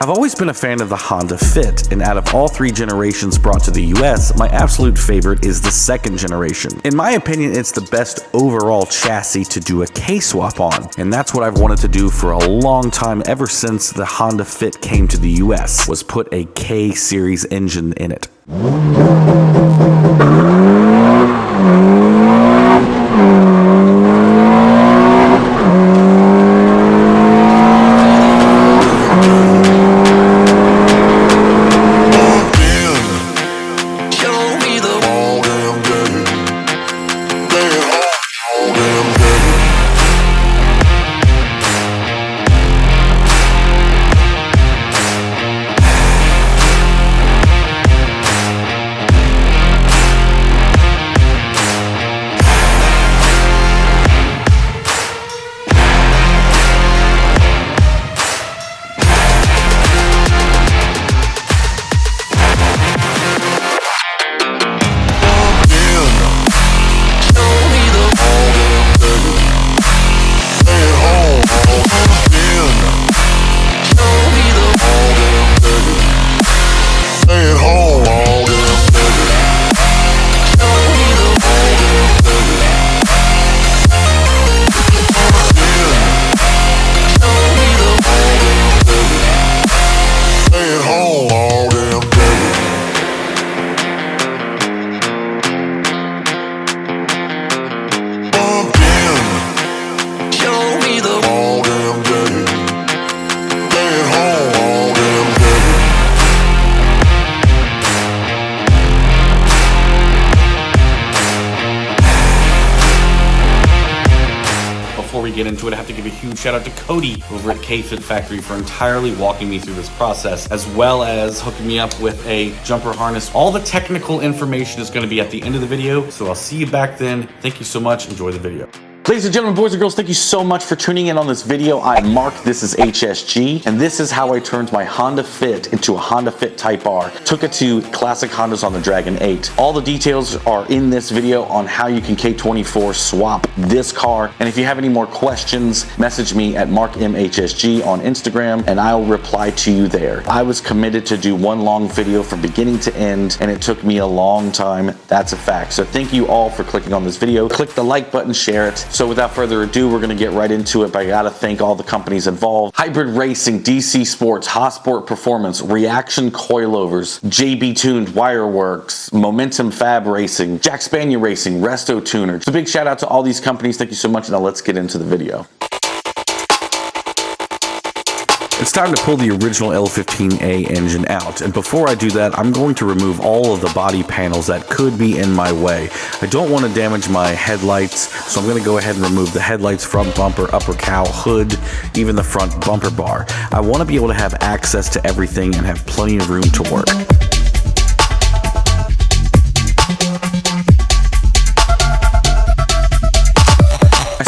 I've always been a fan of the Honda Fit, and out of all 3 generations brought to the US, my absolute favorite is the 2nd generation. In my opinion, it's the best overall chassis to do a K-swap on, and that's what I've wanted to do for a long time ever since the Honda Fit came to the US, was put a K-series engine in it. Before we get into it, I have to give a huge shout out to Cody over at K24 Factory for entirely walking me through this process, as well as hooking me up with a jumper harness. All the technical information is going to be at the end of the video, so I'll see you back then. Thank you so much. Enjoy the video. Ladies and gentlemen, boys and girls, thank you so much for tuning in on this video. I'm Mark, this is HSG, and this is how I turned my Honda Fit into a Honda Fit Type R. Took it to classic Hondas on the Dragon 8. All the details are in this video on how you can K24 swap this car. And if you have any more questions, message me at MarkMHSG on Instagram, and I'll reply to you there. I was committed to do one long video from beginning to end, and it took me a long time. That's a fact. So thank you all for clicking on this video. Click the like button, share it. So without further ado, we're gonna get right into it, but I gotta thank all the companies involved. Hybrid Racing, DC Sports, Hosport Performance, Reaction Coilovers, JB Tuned, Wireworks, Momentum Fab Racing, Jack Spanier Racing, Resto Tuner. So big shout out to all these companies. Thank you so much. Now let's get into the video. It's time to pull the original L15A engine out, and before I do that, I'm going to remove all of the body panels that could be in my way. I don't want to damage my headlights, so I'm going to go ahead and remove the headlights, front bumper, upper cowl, hood, even the front bumper bar. I want to be able to have access to everything and have plenty of room to work.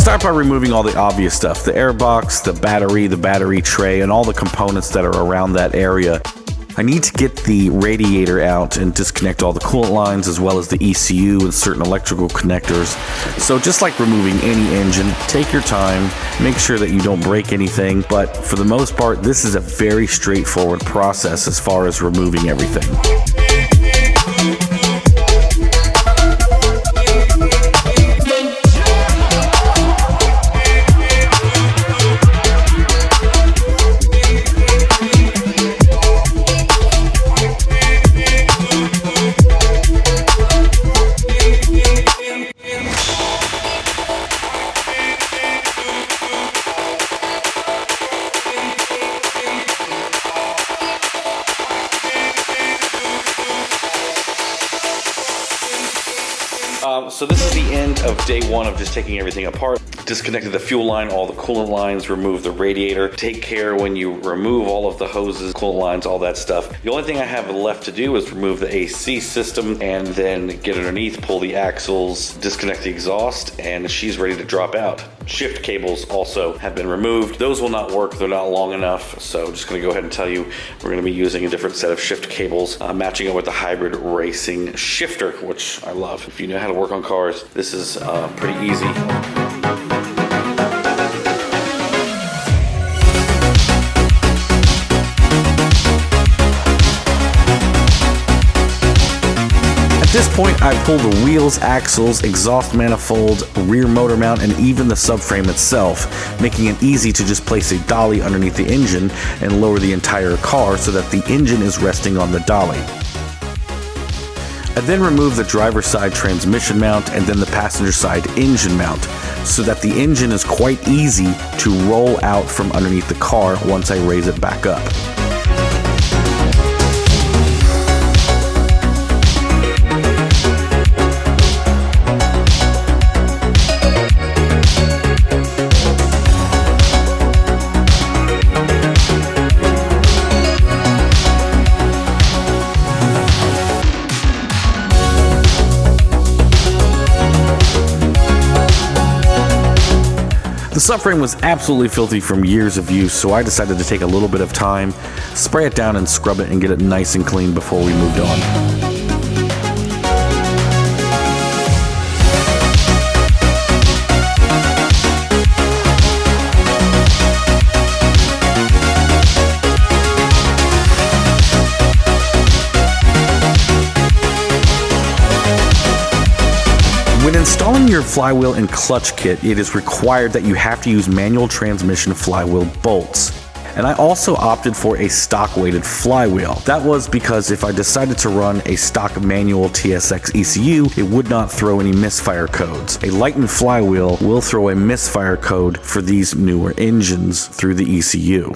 Start by removing all the obvious stuff, the airbox, the battery tray, and all the components that are around that area. I need to get the radiator out and disconnect all the coolant lines as well as the ECU and certain electrical connectors. So just like removing any engine, take your time, make sure that you don't break anything, but for the most part, this is a very straightforward process as far as removing everything. So this is the end of day one of just taking everything apart. Disconnected the fuel line, all the coolant lines, remove the radiator. Take care when you remove all of the hoses, coolant lines, all that stuff. The only thing I have left to do is remove the AC system and then get underneath, pull the axles, disconnect the exhaust, and she's ready to drop out. Shift cables also have been removed. Those will not work, they're not long enough. So just gonna go ahead and tell you, we're gonna be using a different set of shift cables, matching up with the hybrid racing shifter, which I love. If you know how to work on cars, this is pretty easy. this point, I pull the wheels, axles, exhaust manifold, rear motor mount, and even the subframe itself, making it easy to just place a dolly underneath the engine and lower the entire car so that the engine is resting on the dolly. I then remove the driver's side transmission mount and then the passenger side engine mount, so that the engine is quite easy to roll out from underneath the car once I raise it back up. The subframe was absolutely filthy from years of use, so I decided to take a little bit of time, spray it down and scrub it and get it nice and clean before we moved on. When installing your flywheel and clutch kit, it is required that you have to use manual transmission flywheel bolts. And I also opted for a stock weighted flywheel. That was because if I decided to run a stock manual TSX ECU, it would not throw any misfire codes. A lightened flywheel will throw a misfire code for these newer engines through the ECU.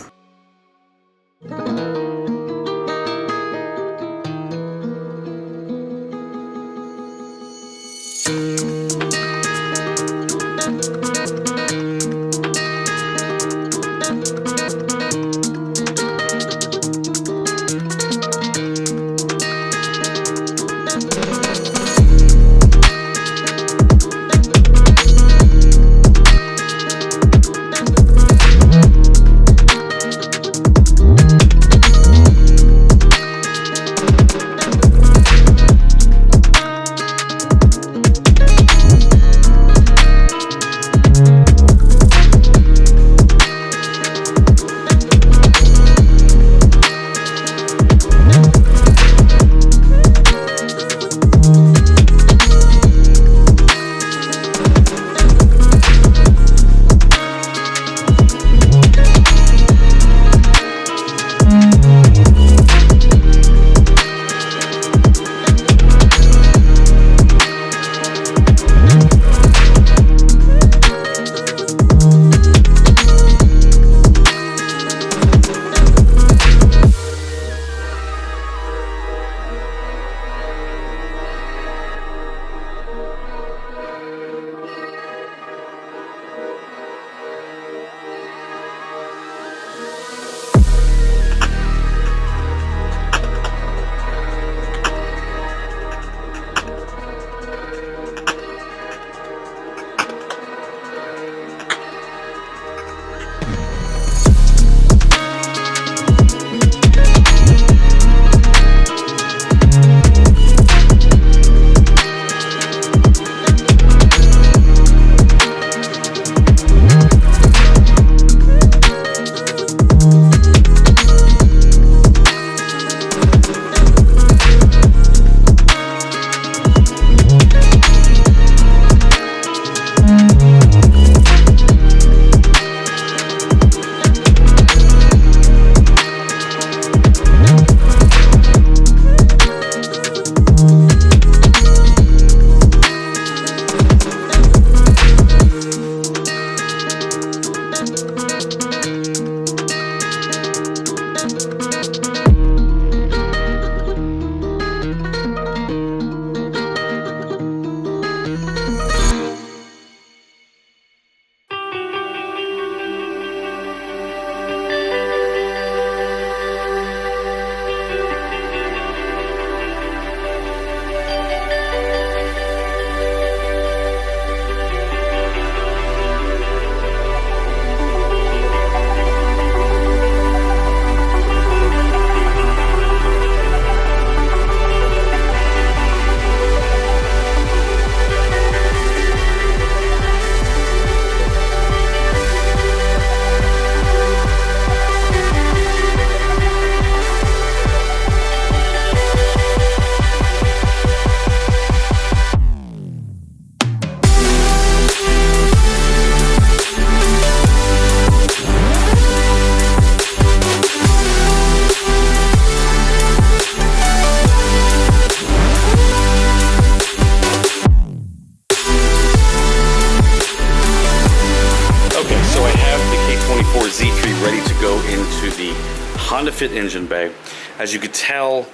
K24 ready to go into the Honda Fit engine bay. As you could tell,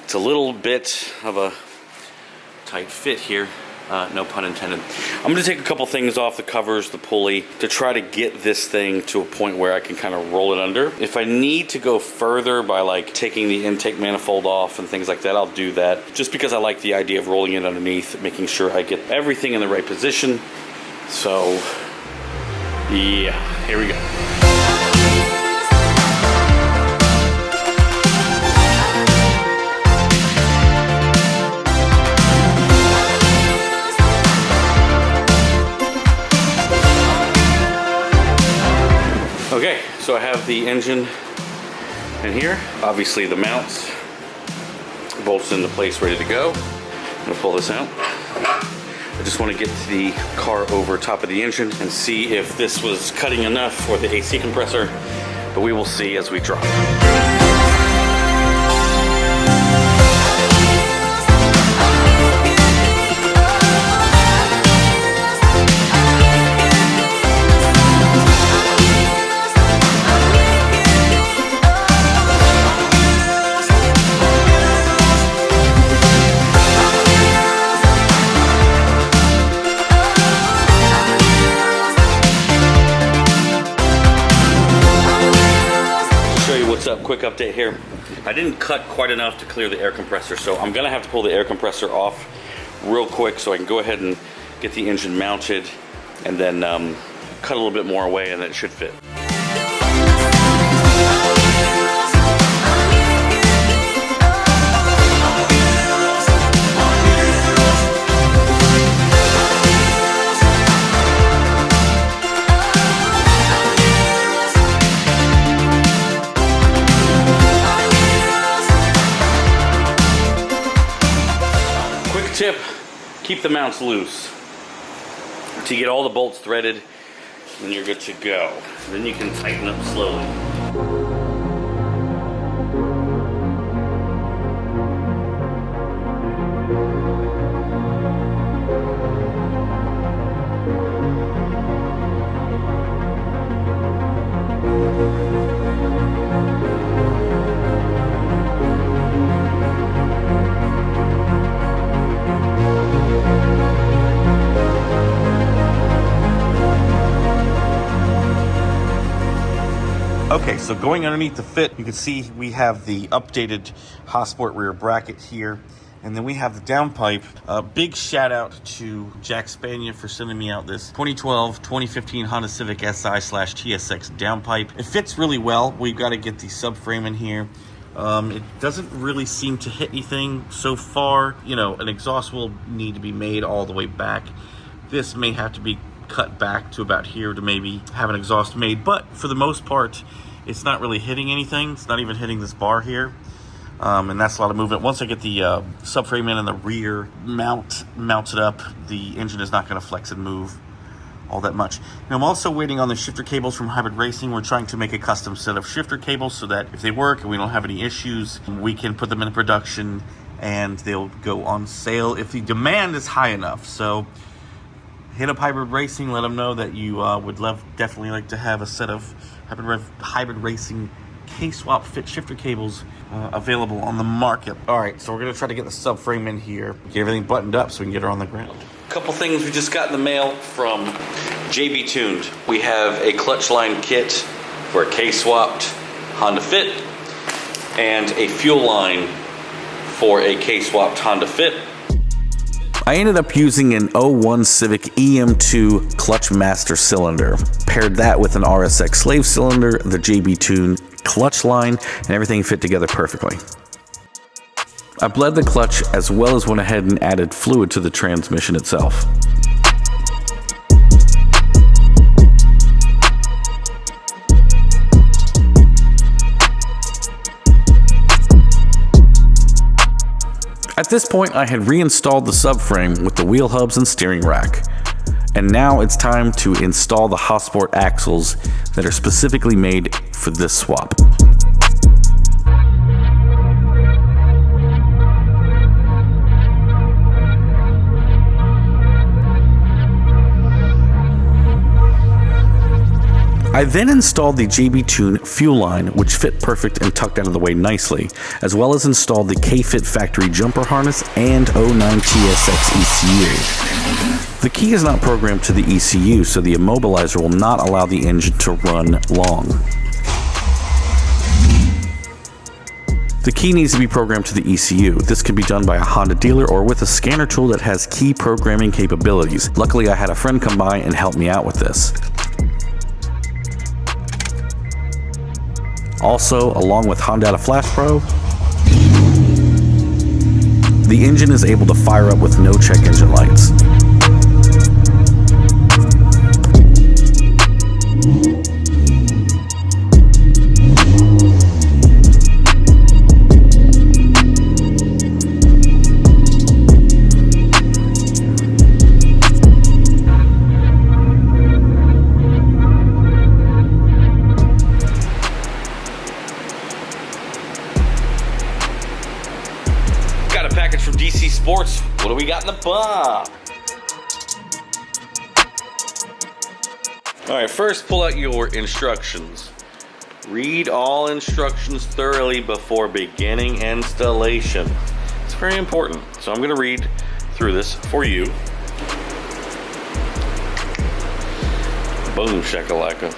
it's a little bit of a tight fit here. No pun intended. I'm going to take a couple things off the covers, the pulley, to try to get this thing to a point where I can kind of roll it under. If I need to go further by like taking the intake manifold off and things like that, I'll do that. Just because I like the idea of rolling it underneath, making sure I get everything in the right position. So, yeah, here we go. Okay, so I have the engine in here. Obviously the mounts, bolts into place, ready to go. I'm gonna pull this out. I just want to get the car over top of the engine and see if this was cutting enough for the AC compressor, but we will see as we drop. Quick update here. I didn't cut quite enough to clear the air compressor, so I'm gonna have to pull the air compressor off real quick so I can go ahead and get the engine mounted and then cut a little bit more away and then it should fit. Tip, keep the mounts loose. To get all the bolts threaded, then you're good to go. Then you can tighten up slowly. Okay, so going underneath the fit, you can see we have the updated HondaStreet rear bracket here, and then we have the downpipe. Big shout out to Jack Spania for sending me out this 2012-2015 Honda Civic SI/TSX downpipe. It fits really well. We've got to get the subframe in here. It doesn't really seem to hit anything so far. You know, an exhaust will need to be made all the way back. This may have to be cut back to about here to maybe have an exhaust made, but for the most part it's not really hitting anything. It's not even hitting this bar here, and that's a lot of movement. Once I get the subframe in and the rear mounted up, the engine is not going to flex and move all that much. Now I'm also waiting on the shifter cables from Hybrid Racing. We're trying to make a custom set of shifter cables so that if they work and we don't have any issues, we can put them in production and they'll go on sale if the demand is high enough. So hit up Hybrid Racing, let them know that you would definitely like to have a set of Hybrid Racing K-swap fit shifter cables available on the market. All right, so we're gonna try to get the subframe in here, get everything buttoned up so we can get her on the ground. A couple things we just got in the mail from JB Tuned. We have a clutch line kit for a K-swapped Honda Fit and a fuel line for a K-swapped Honda Fit. I ended up using an 01 Civic EM2 clutch master cylinder. Paired that with an RSX slave cylinder, the JB Tune clutch line, and everything fit together perfectly. I bled the clutch as well as went ahead and added fluid to the transmission itself. At this point, I had reinstalled the subframe with the wheel hubs and steering rack. And now it's time to install the HondaStreet axles that are specifically made for this swap. I then installed the JB Tune fuel line, which fit perfect and tucked out of the way nicely, as well as installed the K-Fit factory jumper harness and 09 TSX ECU. The key is not programmed to the ECU, so the immobilizer will not allow the engine to run long. The key needs to be programmed to the ECU. This can be done by a Honda dealer or with a scanner tool that has key programming capabilities. Luckily, I had a friend come by and help me out with this. Also, along with Honda Flash Pro, the engine is able to fire up with no check engine lights. Got a package from DC Sports. What do we got in the box? All right, first pull out your instructions. Read all instructions thoroughly before beginning installation. It's very important. So I'm gonna read through this for you. Boom shakalaka.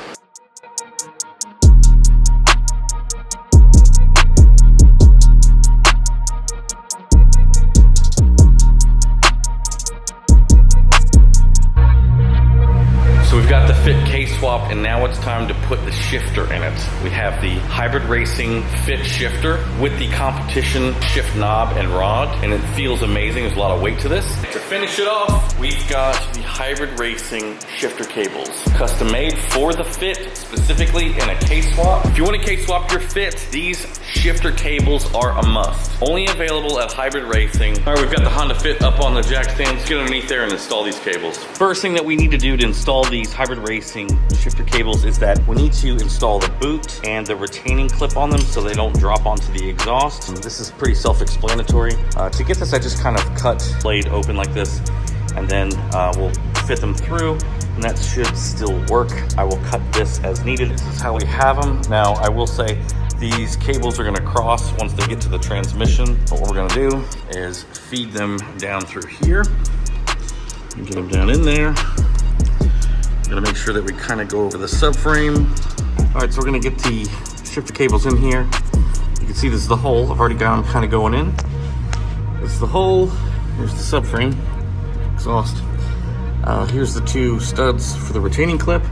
We've got the Fit K-Swap, and now it's time to put the shifter in it. We have the Hybrid Racing Fit shifter with the competition shift knob and rod, and it feels amazing. There's a lot of weight to this. To finish it off, we've got the Hybrid Racing shifter cables, custom made for the Fit, specifically in a K-Swap. If you want to K-Swap your Fit, these shifter cables are a must. Only available at Hybrid Racing. All right, we've got the Honda Fit up on the jack stand. Let's get underneath there and install these cables. First thing that we need to do to install these Hybrid Racing shifter cables is that we need to install the boot and the retaining clip on them so they don't drop onto the exhaust. And this is pretty self-explanatory. To get this, I just kind of cut the blade open like this, and then we'll fit them through, and that should still work. I will cut this as needed. This is how we have them. Now, I will say these cables are gonna cross once they get to the transmission. But what we're gonna do is feed them down through here and get them down in there. We're gonna make sure that we kind of go over the subframe. All right, so we're gonna get the shifter cables in here. You can see this is the hole. I've already got them kind of going in. This is the hole. Here's the subframe, exhaust. Here's the two studs for the retaining clip,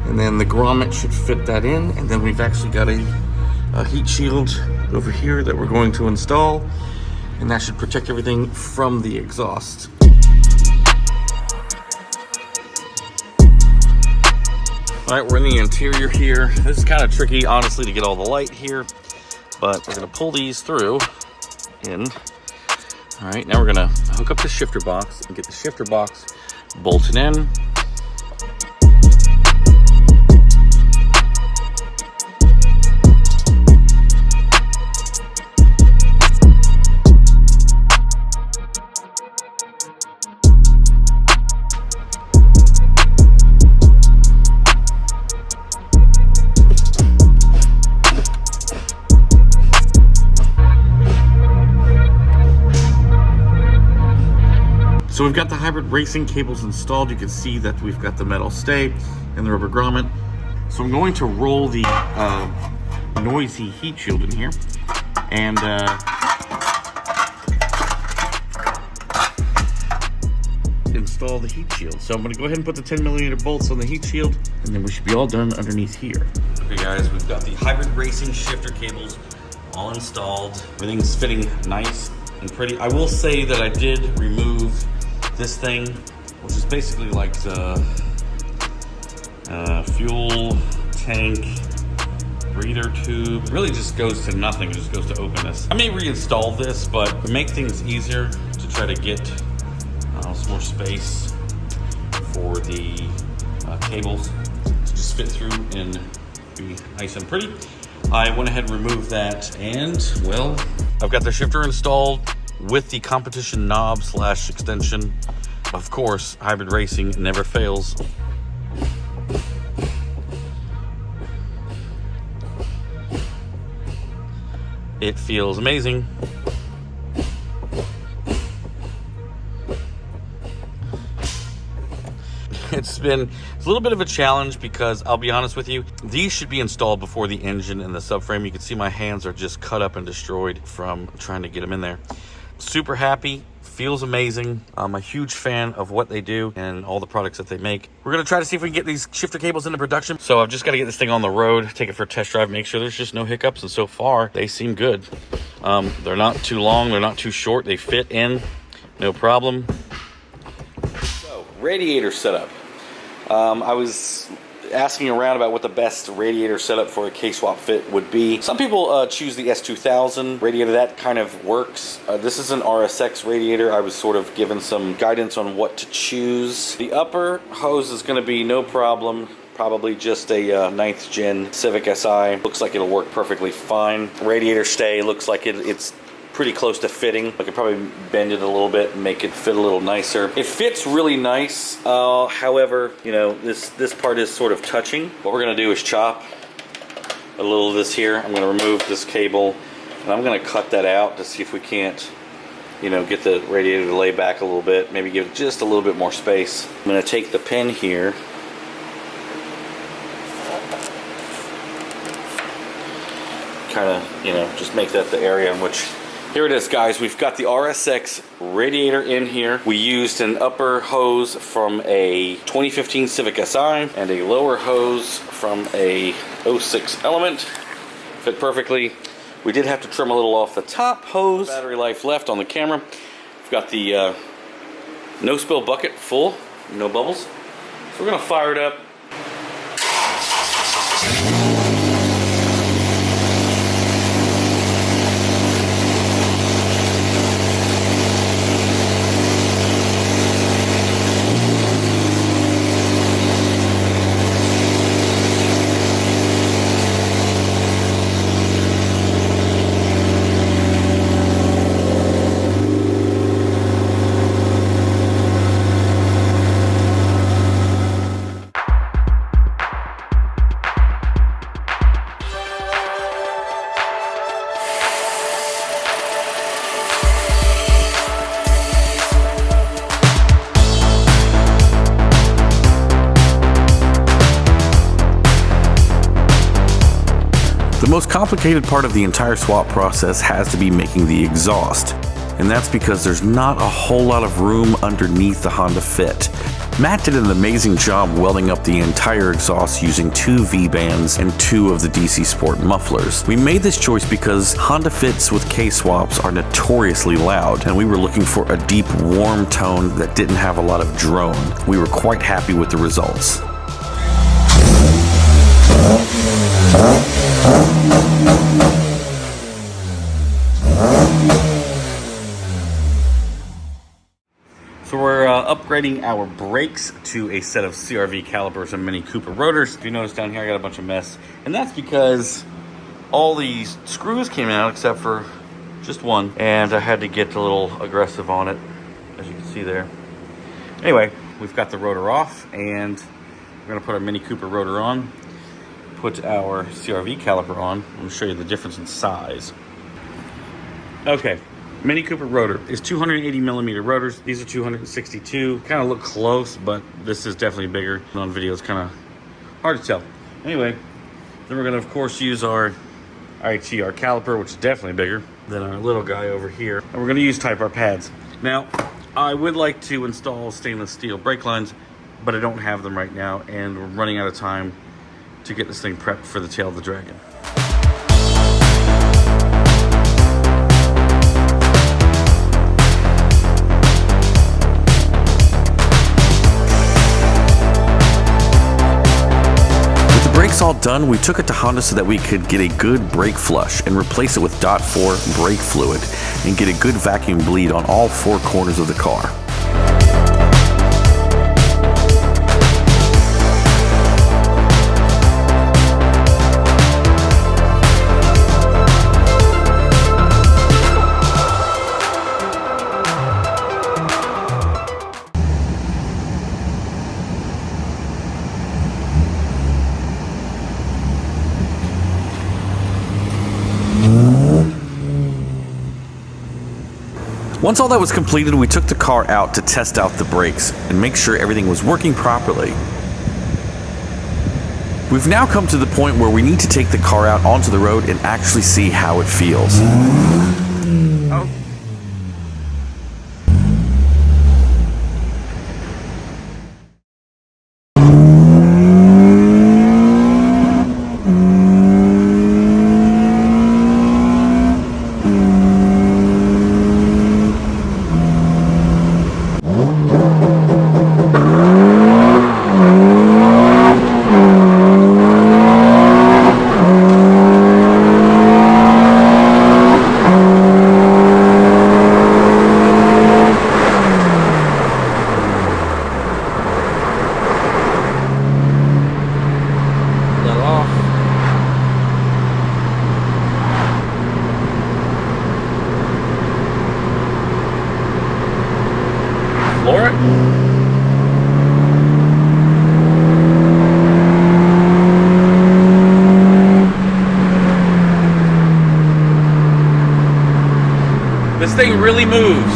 and then the grommet should fit that in. And then we've actually got a heat shield over here that we're going to install, and that should protect everything from the exhaust. All right, we're in the interior here. This is kind of tricky, honestly, to get all the light here, but we're gonna pull these through in. All right, now we're gonna hook up the shifter box and get the shifter box bolted in. So we've got the Hybrid Racing cables installed. You can see that we've got the metal stay and the rubber grommet. So I'm going to roll the noisy heat shield in here and install the heat shield. So I'm gonna go ahead and put the 10mm bolts on the heat shield, and then we should be all done underneath here. Okay guys, we've got the Hybrid Racing shifter cables all installed. Everything's fitting nice and pretty. I will say that I did remove this thing, which is basically like the fuel tank breather tube. It really just goes to nothing. It just goes to openness. I may reinstall this, but to make things easier, to try to get some more space for the cables to just fit through and be nice and pretty, I went ahead and removed that, and well, I've got the shifter installed with the competition knob / extension. Of course, Hybrid Racing never fails. It feels amazing. It's a little bit of a challenge because I'll be honest with you, these should be installed before the engine and the subframe. You can see my hands are just cut up and destroyed from trying to get them in there. Super happy, feels amazing. I'm a huge fan of what they do and all the products that they make. We're gonna try to see if we can get these shifter cables into production. So I've just gotta get this thing on the road, take it for a test drive, make sure there's just no hiccups. And so far, they seem good. They're not too long, they're not too short. They fit in, no problem. So, radiator setup. I was asking around about what the best radiator setup for a K-swap fit would be. Some people choose the S2000 radiator. That kind of works. This is an RSX radiator. I was sort of given some guidance on what to choose. The upper hose is going to be no problem. Probably just a 9th gen Civic Si. Looks like it'll work perfectly fine. Radiator stay looks like it's pretty close to fitting. I could probably bend it a little bit and make it fit a little nicer. It fits really nice. However, you know, this part is sort of touching. What we're gonna do is chop a little of this here. I'm gonna remove this cable and I'm gonna cut that out to see if we can't, you know, get the radiator to lay back a little bit, maybe give it just a little bit more space. I'm gonna take the pin here, kind of, you know, just make that the area in which. Here it is, guys. We've got the RSX radiator in here. We used an upper hose from a 2015 Civic Si and a lower hose from a 06 Element. Fit perfectly. We did have to trim a little off the top hose. Battery life left on the camera. We've got the no spill bucket full, no bubbles. So we're gonna fire it up. The most complicated part of the entire swap process has to be making the exhaust, and that's because there's not a whole lot of room underneath the Honda Fit. Matt did an amazing job welding up the entire exhaust using 2 V-bands and 2 of the DC Sport mufflers. We made this choice because Honda Fits with K-swaps are notoriously loud, and we were looking for a deep, warm tone that didn't have a lot of drone. We were quite happy with the results. So we're upgrading our brakes to a set of CRV calipers and Mini Cooper rotors. If you notice down here, I got a bunch of mess. And that's because all these screws came out except for just one. And I had to get a little aggressive on it, as you can see there. Anyway, we've got the rotor off and we're gonna put our Mini Cooper rotor on, put our CRV caliper on. I'm gonna show you the difference in size. Okay. Mini Cooper rotor is 280 millimeter rotors. These are 262. Kind of look close, but this is definitely bigger. On video, it's kind of hard to tell. Anyway, then we're gonna of course use our ITR caliper, which is definitely bigger than our little guy over here. And we're gonna use Type R pads. Now, I would like to install stainless steel brake lines, but I don't have them right now, and we're running out of time to get this thing prepped for the tail of the Dragon. All done, we took it to Honda so that we could get a good brake flush and replace it with .4 brake fluid and get a good vacuum bleed on all 4 corners of the car. Once all that was completed, we took the car out to test out the brakes and make sure everything was working properly. We've now come to the point where we need to take the car out onto the road and actually see how it feels. Oh. Floor it. This thing really moves.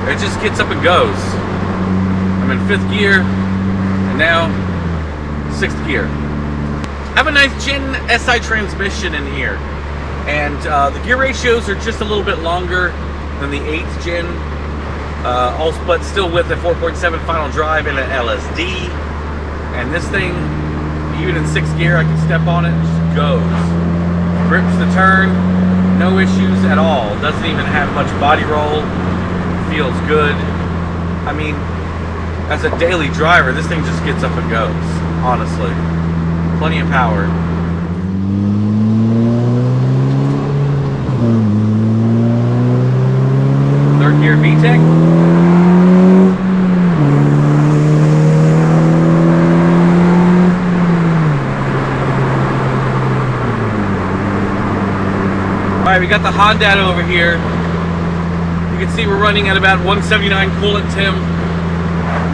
It just gets up and goes. I'm in 5th gear and now 6th gear. I have a nice Gen SI transmission in here. And the gear ratios are just a little bit longer than the 8th gen, also, but still with a 4.7 final drive and an LSD. And this thing, even in 6th gear, I can step on it, it just goes. Grips the turn, no issues at all. Doesn't even have much body roll. Feels good. I mean, as a daily driver, this thing just gets up and goes, honestly. Plenty of power. Third gear VTEC. Alright, we got the Honda over here. You can see we're running at about 179 coolant temp,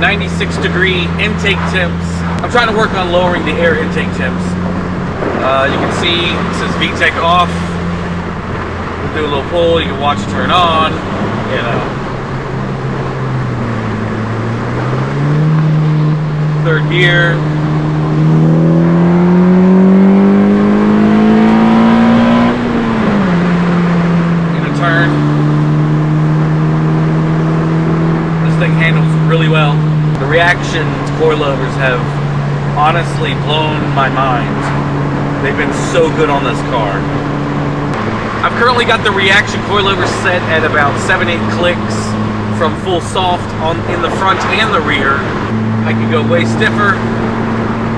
96 degree intake temps. I'm trying to work on lowering the air intake temps. You can see it says VTEC off. Do a little pull, you can watch it turn on, you know. Third gear. In a turn. This thing handles really well. The reaction coilovers have honestly blown my mind. They've been so good on this car. I've currently got the reaction coilover set at about 7-8 clicks from full soft in the front and the rear. I can go way stiffer,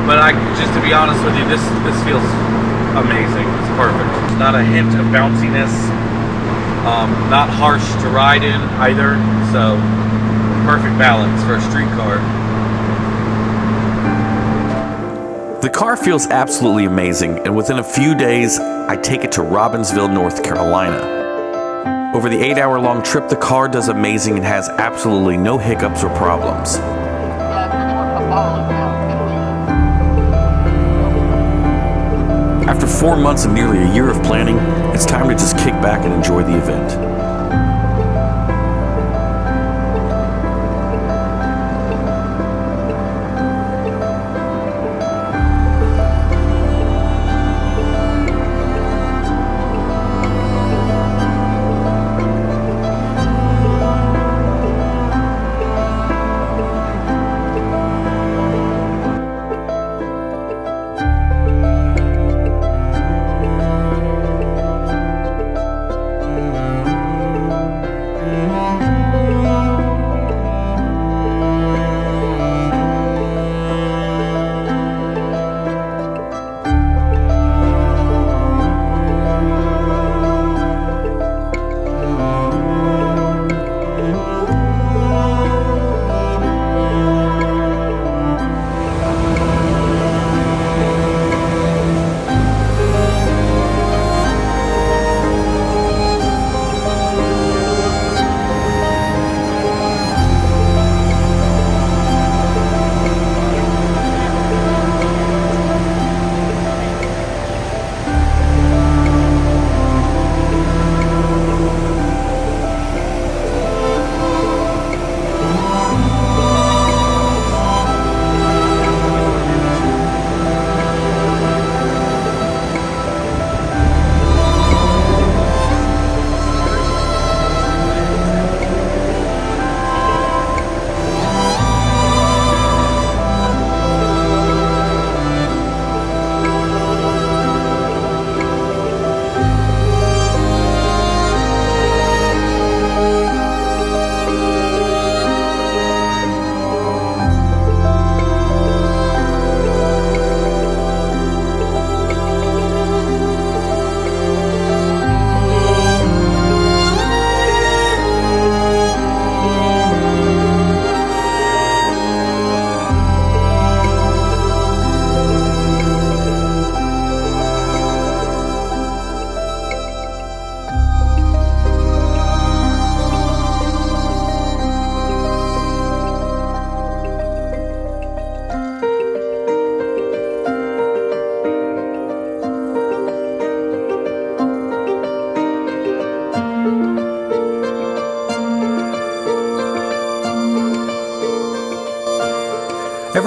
but just to be honest with you, this feels amazing. It's perfect. Not a hint of bounciness, not harsh to ride in either, so perfect balance for a street car. The car feels absolutely amazing, and within a few days, I take it to Robbinsville, North Carolina. Over the 8-hour-long trip, the car does amazing and has absolutely no hiccups or problems. After 4 months and nearly a year of planning, it's time to just kick back and enjoy the event.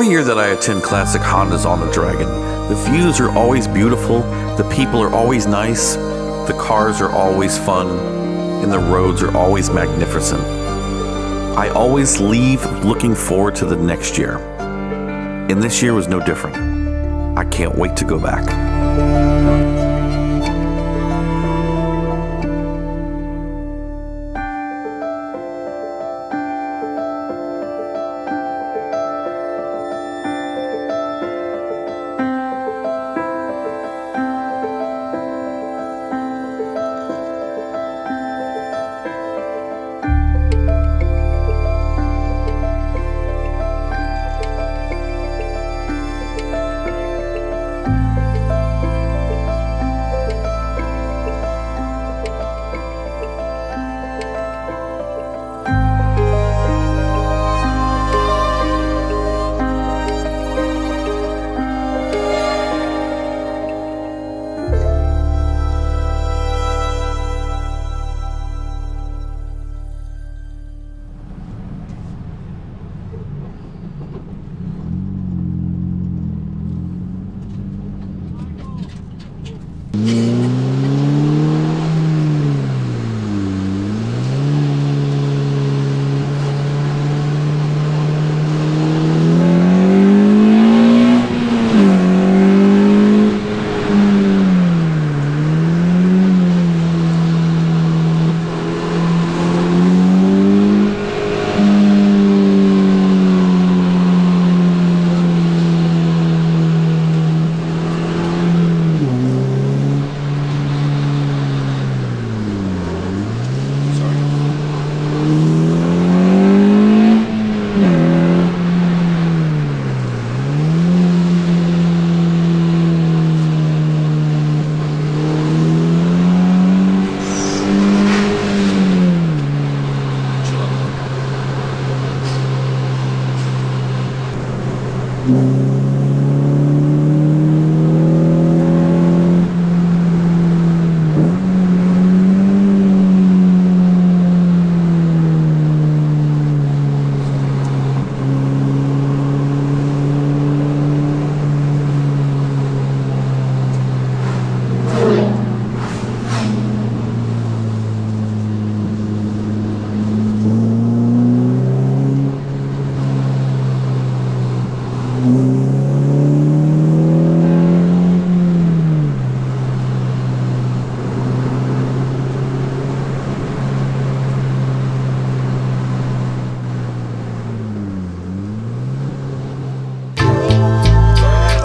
Every year that I attend Classic Hondas on the Dragon, the views are always beautiful, the people are always nice, the cars are always fun, and the roads are always magnificent. I always leave looking forward to the next year. And this year was no different. I can't wait to go back.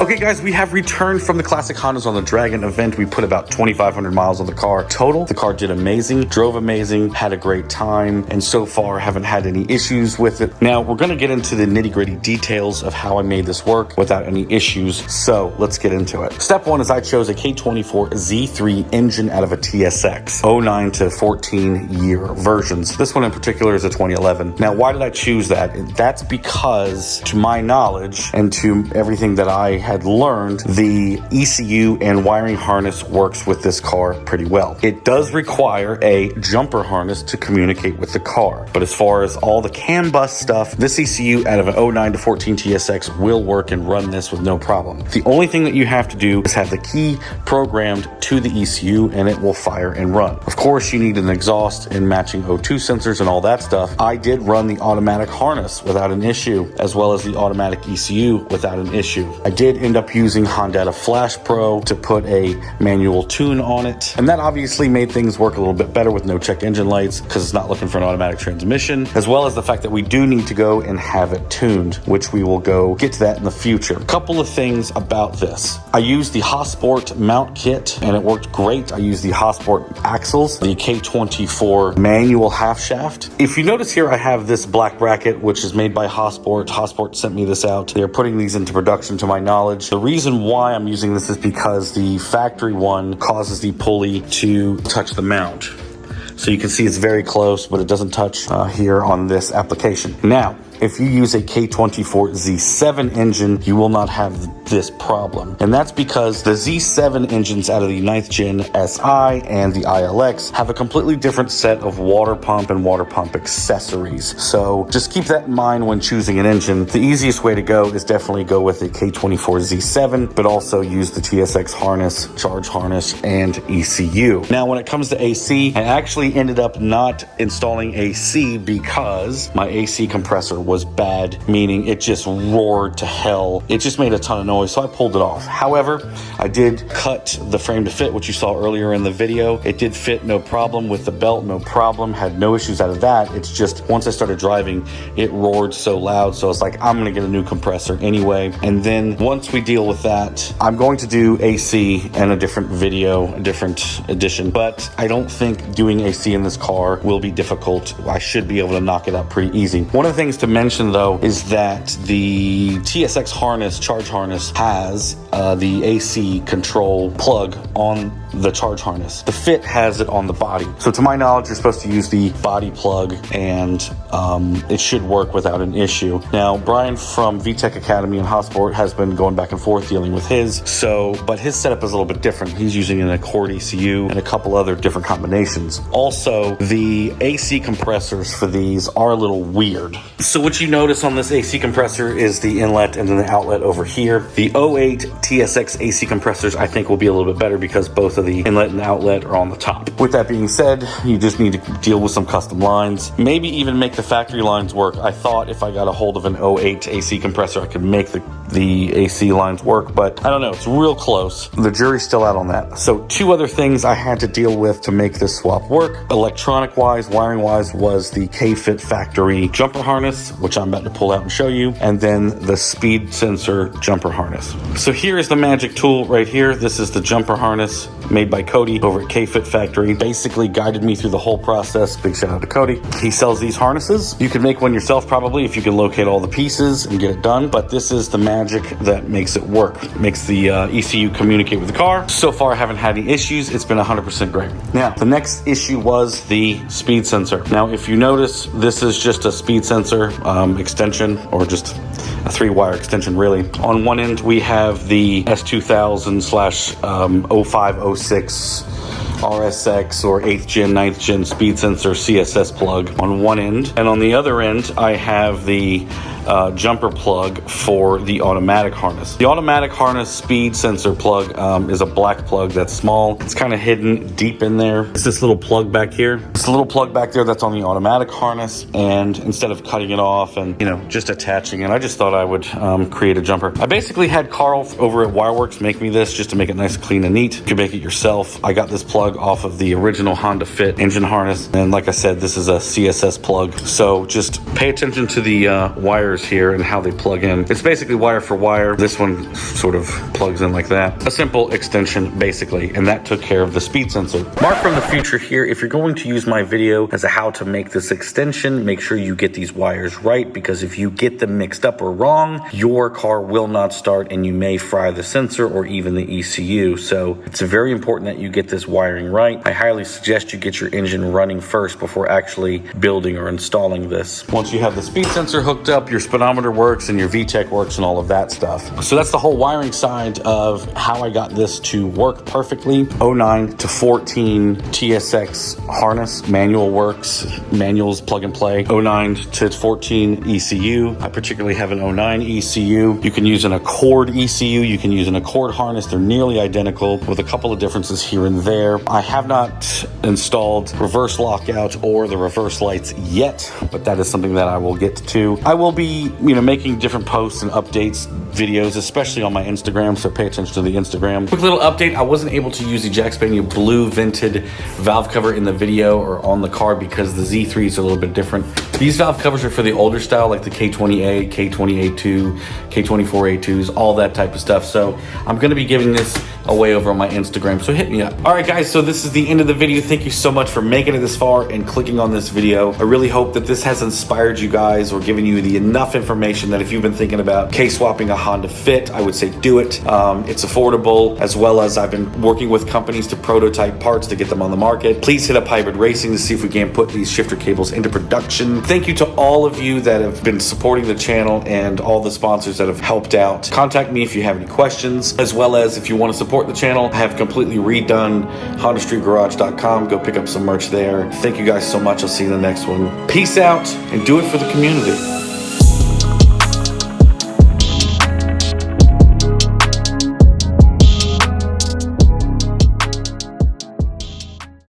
Okay guys, we have returned from the Classic Hondas on the Dragon event. We put about 2,500 miles on the car total. The car did amazing, drove amazing, had a great time, and so far haven't had any issues with it. Now, we're gonna get into the nitty-gritty details of how I made this work without any issues, so let's get into it. Step one is I chose a K24 Z3 engine out of a TSX, 09 to 14 year versions. This one in particular is a 2011. Now, why did I choose that? That's because, to my knowledge, and to everything that I had learned, the ECU and wiring harness works with this car pretty well. It does require a jumper harness to communicate with the car, but as far as all the CAN bus stuff, this ECU out of an 09 to 14 TSX will work and run this with no problem. The only thing that you have to do is have the key programmed to the ECU and it will fire and run. Of course, you need an exhaust and matching O2 sensors and all that stuff. I did run the automatic harness without an issue, as well as the automatic ECU without an issue. I did end up using Honda Flash Pro to put a manual tune on it, and that obviously made things work a little bit better with no check engine lights because it's not looking for an automatic transmission, as well as the fact that we do need to go and have it tuned, which we will go get to that in the future. A couple of things about this. I used the HondaStreet mount kit and it worked great. I used the HondaStreet axles, the K24 manual half shaft. If you notice here, I have this black bracket, which is made by HondaStreet. HondaStreet sent me this out. They're putting these into production to my knowledge. The reason why I'm using this is because the factory one causes the pulley to touch the mount. So you can see it's very close, but it doesn't touch here on this application. Now, if you use a K24 Z7 engine, you will not have this problem. And that's because the Z7 engines out of the 9th gen SI and the ILX have a completely different set of water pump and water pump accessories. So just keep that in mind when choosing an engine. The easiest way to go is definitely go with a K24 Z7, but also use the TSX harness, charge harness, and ECU. Now, when it comes to AC, I actually ended up not installing AC because my AC compressor was bad, meaning it just roared to hell. It just made a ton of noise, so I pulled it off. However, I did cut the frame to fit, which you saw earlier in the video. It did fit no problem with the belt, no problem, had no issues out of that. It's just once I started driving, it roared so loud, so I was like, I'm gonna get a new compressor anyway. And then once we deal with that, I'm going to do AC in a different video, a different edition, but I don't think doing AC in this car will be difficult. I should be able to knock it out pretty easy. One of the things to mention though is that the TSX harness, charge harness, has the AC control plug on the charge harness. The Fit has it on the body. So to my knowledge, you're supposed to use the body plug and it should work without an issue. Now, Brian from VTech Academy and Hotsport has been going back and forth dealing with his, but his setup is a little bit different. He's using an Accord ECU and a couple other different combinations. Also, the AC compressors for these are a little weird. So what you notice on this AC compressor is the inlet and then the outlet over here. The 08 TSX AC compressors I think will be a little bit better because both of the inlet and outlet are on the top. With that being said, you just need to deal with some custom lines, maybe even make the factory lines work. I thought if I got a hold of an 08 AC compressor, I could make the AC lines work, but I don't know, it's real close. The jury's still out on that. So two other things I had to deal with to make this swap work, electronic wise, wiring wise, was the K-Fit factory jumper harness, which I'm about to pull out and show you, and then the speed sensor jumper harness. So here is the magic tool right here. This is the jumper harness made by Cody over at K-Fit Factory. Basically guided me through the whole process. Big shout out to Cody. He sells these harnesses. You can make one yourself probably if you can locate all the pieces and get it done, but this is the magic that makes it work. Makes the ECU communicate with the car. So far I haven't had any issues. It's been 100% great. Now, the next issue was the speed sensor. Now, if you notice, this is just a speed sensor extension, or just a 3-wire extension really. On one end we have the S2000/0506 RSX or 8th gen, 9th gen speed sensor CSS plug on one end, and on the other end I have the jumper plug for the automatic harness. The automatic harness speed sensor plug is a black plug that's small. It's kind of hidden deep in there. It's this little plug back here. It's a little plug back there that's on the automatic harness, and instead of cutting it off and just attaching it, I just thought I would create a jumper. I basically had Carl over at Wireworks make me this just to make it nice, clean, and neat. You can make it yourself. I got this plug off of the original Honda Fit engine harness, and like I said, this is a CSS plug. So just pay attention to the wires here and how they plug in. It's basically wire for wire. This one sort of plugs in like that. A simple extension basically, and that took care of the speed sensor. Mark from the future here, if you're going to use my video as a how to make this extension, make sure you get these wires right, because if you get them mixed up or wrong, your car will not start and you may fry the sensor or even the ECU. So it's very important that you get this wiring right. I highly suggest you get your engine running first before actually building or installing this. Once you have the speed sensor hooked up, your speedometer works and your VTEC works and all of that stuff. So that's the whole wiring side of how I got this to work perfectly. 09 to 14 TSX harness, manual works, manuals plug and play. 09 to 14 ECU. I particularly have an 09 ECU. You can use an Accord ECU, you can use an Accord harness. They're nearly identical with a couple of differences here and there. I have not installed reverse lockout or the reverse lights yet, but that is something that I will get to. I will be, making different posts and updates, videos, especially on my Instagram, so pay attention to the Instagram. Quick little update, I wasn't able to use the Jack Spaniel blue vented valve cover in the video or on the car because the Z3s are a little bit different. These valve covers are for the older style, like the K20A, K20A2, K24A2s, all that type of stuff. So I'm gonna be giving this away over on my Instagram, so hit me up. All right guys, so this is the end of the video. Thank you so much for making it this far and clicking on this video. I really hope that this has inspired you guys or given you the enough enough information that if you've been thinking about K-swapping a Honda Fit, I would say do it. It's affordable, as well as I've been working with companies to prototype parts to get them on the market. Please hit up Hybrid Racing to see if we can put these shifter cables into production. Thank you to all of you that have been supporting the channel and all the sponsors that have helped out. Contact me if you have any questions, as well as if you want to support the channel. I have completely redone HondaStreetGarage.com. Go pick up some merch there. Thank you guys so much. I'll see you in the next one. Peace out, and do it for the community.